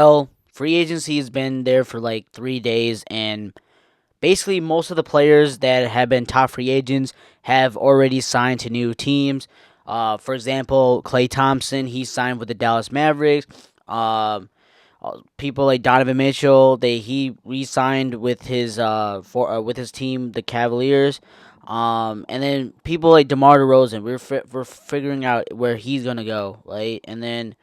Well, free agency has been there for like 3 days, and basically most of the players that have been top free agents have already signed to new teams. For example, Klay Thompson, he signed with the Dallas Mavericks. Um, People like Donovan Mitchell, he re-signed with with his team, the Cavaliers. And then people like Demar Derozan, we're figuring out where he's gonna go, right? And then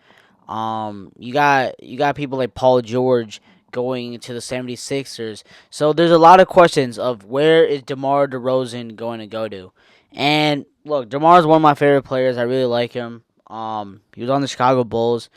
you got people like Paul George going to the 76ers. So there's a lot of questions of where is DeMar DeRozan going to go to. And look, DeMar is one of my favorite players. I really like him. He was on the Chicago Bulls,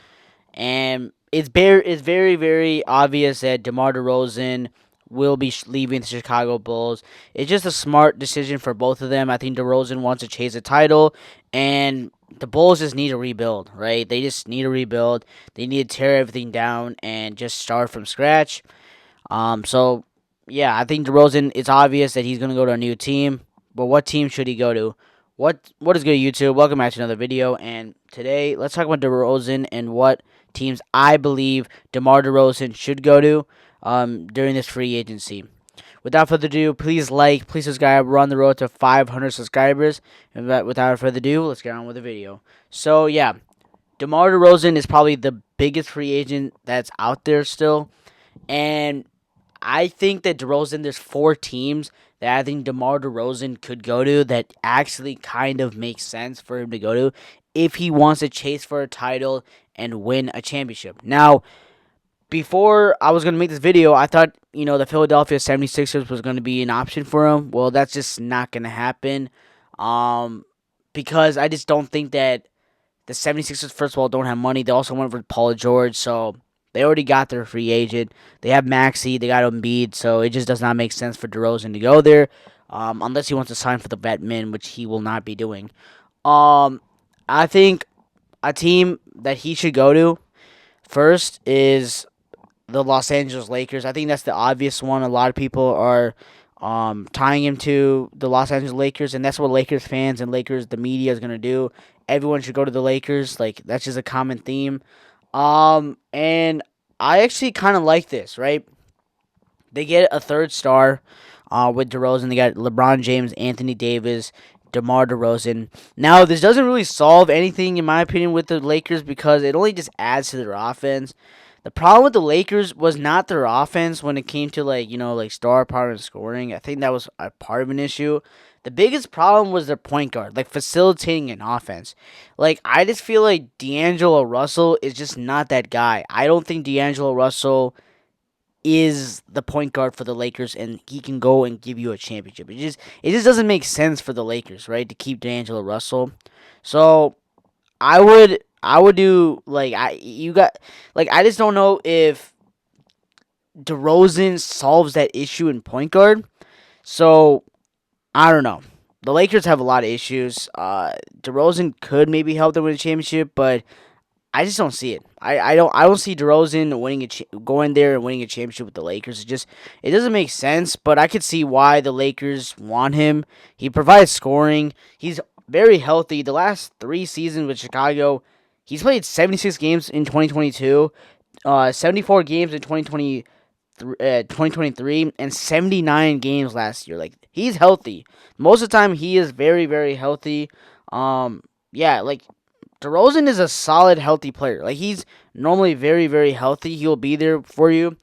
and it's very obvious that DeMar DeRozan will be leaving the Chicago Bulls. It's just a smart decision for both of them. I think DeRozan wants to chase a title, and the Bulls just need to rebuild, right? They just need to rebuild. They need to tear everything down and just start from scratch. So yeah, I think DeRozan. It's obvious that he's gonna go to a new team, but what team should he go to? What is good, YouTube? Welcome back to another video, and today let's talk about DeRozan and what teams I believe DeMar DeRozan should go to during this free agency. Without further ado, please like, please subscribe. We're on the road to 500 subscribers. And without further ado, let's get on with the video. So yeah, DeMar DeRozan is probably the biggest free agent that's out there still, and I think that DeRozan, there's four teams that I think DeMar DeRozan could go to that actually kind of makes sense for him to go to if he wants to chase for a title and win a championship. Now, before I was going to make this video, I thought, the Philadelphia 76ers was going to be an option for him. Well, that's just not going to happen um, because I just don't think that the 76ers, first of all, don't have money. They also went for Paul George, so they already got their free agent. They have Maxey, they got Embiid, so it just does not make sense for DeRozan to go there unless he wants to sign for the vet min, which he will not be doing. I think a team that he should go to first is the Los Angeles Lakers. I think that's the obvious one. A lot of people are tying him to the Los Angeles Lakers, and that's what Lakers fans and Lakers, the media, is going to do. Everyone should go to the Lakers. Like, that's just a common theme. And I actually kind of like this, right? They get a third star with DeRozan. They got LeBron James, Anthony Davis, DeMar DeRozan. Now, this doesn't really solve anything, in my opinion, with the Lakers because it only just adds to their offense. The problem with the Lakers was not their offense when it came to like star power and scoring. I think that was a part of an issue. The biggest problem was their point guard, like facilitating an offense. Like, I just feel like D'Angelo Russell is just not that guy. I don't think D'Angelo Russell is the point guard for the Lakers, and he can go and give you a championship. It just doesn't make sense for the Lakers, right, to keep D'Angelo Russell. So I would do I just don't know if DeRozan solves that issue in point guard. So I don't know. The Lakers have a lot of issues. DeRozan could maybe help them win a championship, but I just don't see it. I don't see DeRozan going there and winning a championship with the Lakers. It doesn't make sense. But I could see why the Lakers want him. He provides scoring. He's very healthy. The last 3 seasons with Chicago, he's played 76 games in 2022, 74 games in 2023, and 79 games last year. Like, he's healthy. Most of the time, he is very, very healthy. Yeah, like, DeRozan is a solid, healthy player. Like, he's normally very, very healthy. He'll be there for you.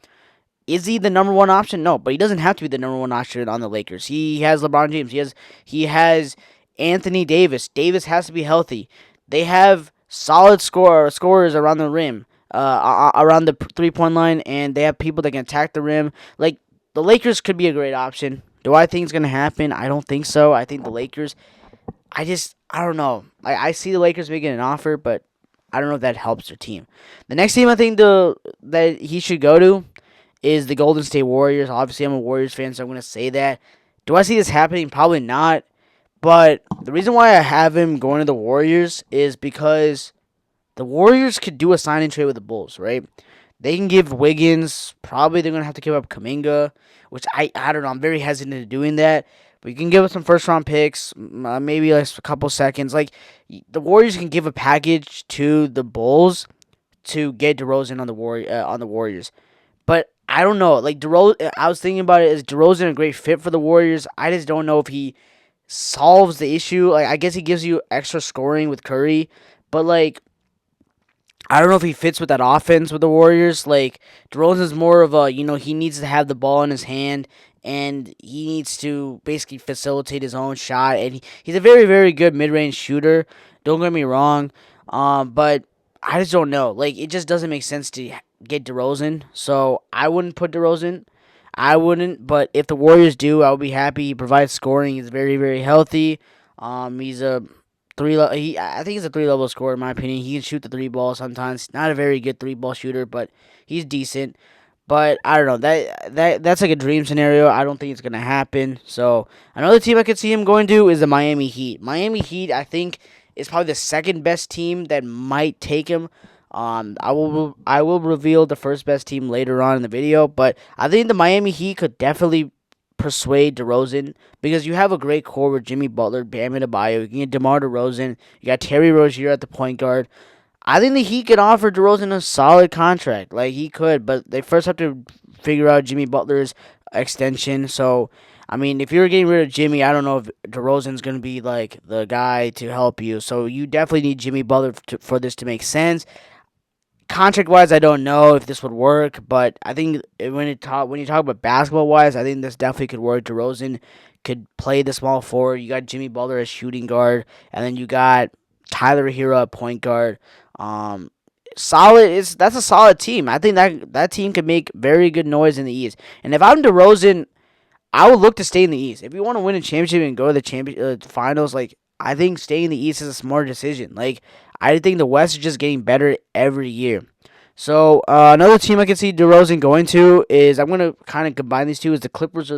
Is he the number one option? No, but he doesn't have to be the number one option on the Lakers. He has LeBron James. He has Anthony Davis. Davis has to be healthy. They have solid scorers around the rim, around the 3-point line, and they have people that can attack the rim. Like, the Lakers could be a great option. Do I think it's gonna happen? I don't think so. I think the Lakers. I don't know. I see the Lakers making an offer, but I don't know if that helps their team. The next team I think that he should go to is the Golden State Warriors. Obviously, I'm a Warriors fan, so I'm going to say that. Do I see this happening? Probably not. But the reason why I have him going to the Warriors is because the Warriors could do a sign and trade with the Bulls, right? They can give Wiggins. Probably they're going to have to give up Kuminga, which I don't know. I'm very hesitant to doing that. But you can give us some first-round picks, maybe like a couple seconds. Like, the Warriors can give a package to the Bulls to get DeRozan on the Warriors. But I don't know. Like DeRozan, I was thinking about it. Is DeRozan a great fit for the Warriors? I just don't know if he solves the issue. Like I guess he gives you extra scoring with Curry, but like I don't know if he fits with that offense with the Warriors. Like DeRozan's more of a he needs to have the ball in his hand and he needs to basically facilitate his own shot. And he's a very very good mid range shooter. Don't get me wrong, but I just don't know. Like it just doesn't make sense to get DeRozan. So I wouldn't put DeRozan. I wouldn't, but if the Warriors do, I would be happy. He provides scoring. He's very, very healthy. He's a I think he's a 3 level scorer in my opinion. He can shoot the three ball sometimes. Not a very good 3 ball shooter, but he's decent. But I don't know. That's like a dream scenario. I don't think it's gonna happen. So another team I could see him going to is the Miami Heat. Miami Heat, I think, is probably the second best team that might take him. I will reveal the first best team later on in the video, but I think the Miami Heat could definitely persuade DeRozan because you have a great core with Jimmy Butler, Bam Adebayo. You can get DeMar DeRozan. You got Terry Rozier at the point guard. I think the Heat could offer DeRozan a solid contract. Like he could, but they first have to figure out Jimmy Butler's extension. So I mean, if you're getting rid of Jimmy, I don't know if DeRozan's going to be like the guy to help you. So you definitely need Jimmy Butler for this to make sense. Contract wise, I don't know if this would work, but I think when you talk about basketball wise, I think this definitely could work. DeRozan could play the small forward. You got Jimmy Butler as shooting guard, and then you got Tyler Hero at point guard. Solid is that's a solid team. I think that team could make very good noise in the East. And if I'm DeRozan, I would look to stay in the East. If you want to win a championship and go to the finals, like I think staying in the East is a smart decision. Like I think the West is just getting better every year. So another team I can see DeRozan going to is I'm gonna kind of combine these two is the Clippers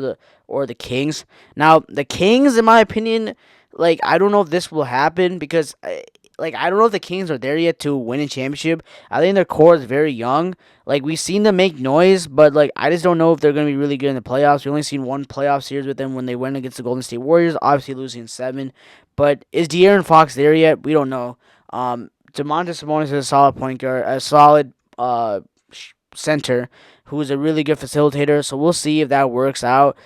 or the Kings. Now the Kings, in my opinion, like I don't know if this will happen because I don't know if the Kings are there yet to win a championship. I think their core is very young. Like we've seen them make noise, but like I just don't know if they're gonna be really good in the playoffs. We only seen one playoff series with them when they went against the Golden State Warriors, obviously losing 7. But is De'Aaron Fox there yet? We don't know. Domantas Sabonis is a solid point guard, a solid center who is a really good facilitator. So we'll see if that works out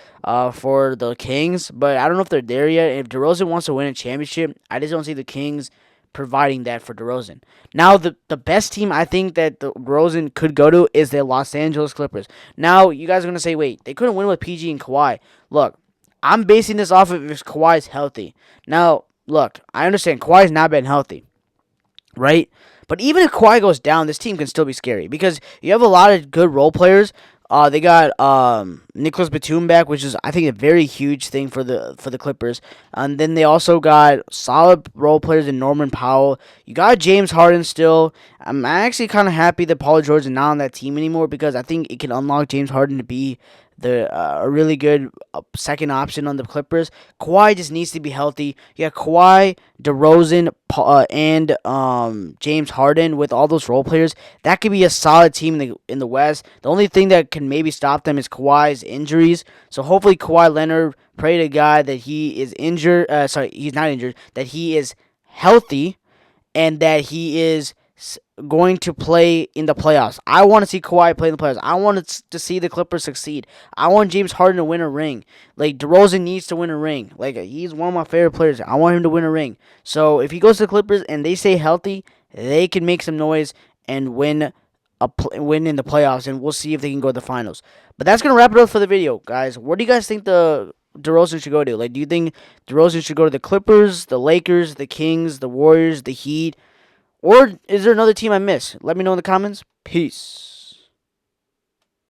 for the Kings. But I don't know if they're there yet. If DeRozan wants to win a championship, I just don't see the Kings providing that for DeRozan. Now, the best team I think that the DeRozan could go to is the Los Angeles Clippers. Now, you guys are going to say, wait, they couldn't win with PG and Kawhi. Look, I'm basing this off of if Kawhi's healthy. Now, look, I understand Kawhi's not been healthy, right? But even if Kawhi goes down, this team can still be scary because you have a lot of good role players. They got Nicholas Batum back, which is I think a very huge thing for the Clippers. And then they also got solid role players in Norman Powell. You got James Harden still. I'm actually kind of happy that Paul George is not on that team anymore because I think it can unlock James Harden to be a really good second option on the Clippers. Kawhi just needs to be healthy. You got Kawhi, DeRozan, and James Harden with all those role players. That could be a solid team in the West. The only thing that can maybe stop them is Kawhi's injuries. So hopefully Kawhi Leonard, pray to God that he is injured. He's not injured. That he is healthy and that he is going to play in the playoffs. I want to see Kawhi play in the playoffs. I want to see the Clippers succeed. I want James Harden to win a ring. Like DeRozan needs to win a ring. Like he's one of my favorite players. I want him to win a ring. So if he goes to the Clippers and they stay healthy, they can make some noise and win in the playoffs. And we'll see if they can go to the finals. But that's gonna wrap it up for the video, guys. Where do you guys think the DeRozan should go to? Like, do you think DeRozan should go to the Clippers, the Lakers, the Kings, the Warriors, the Heat? Or is there another team I missed? Let me know in the comments. Peace.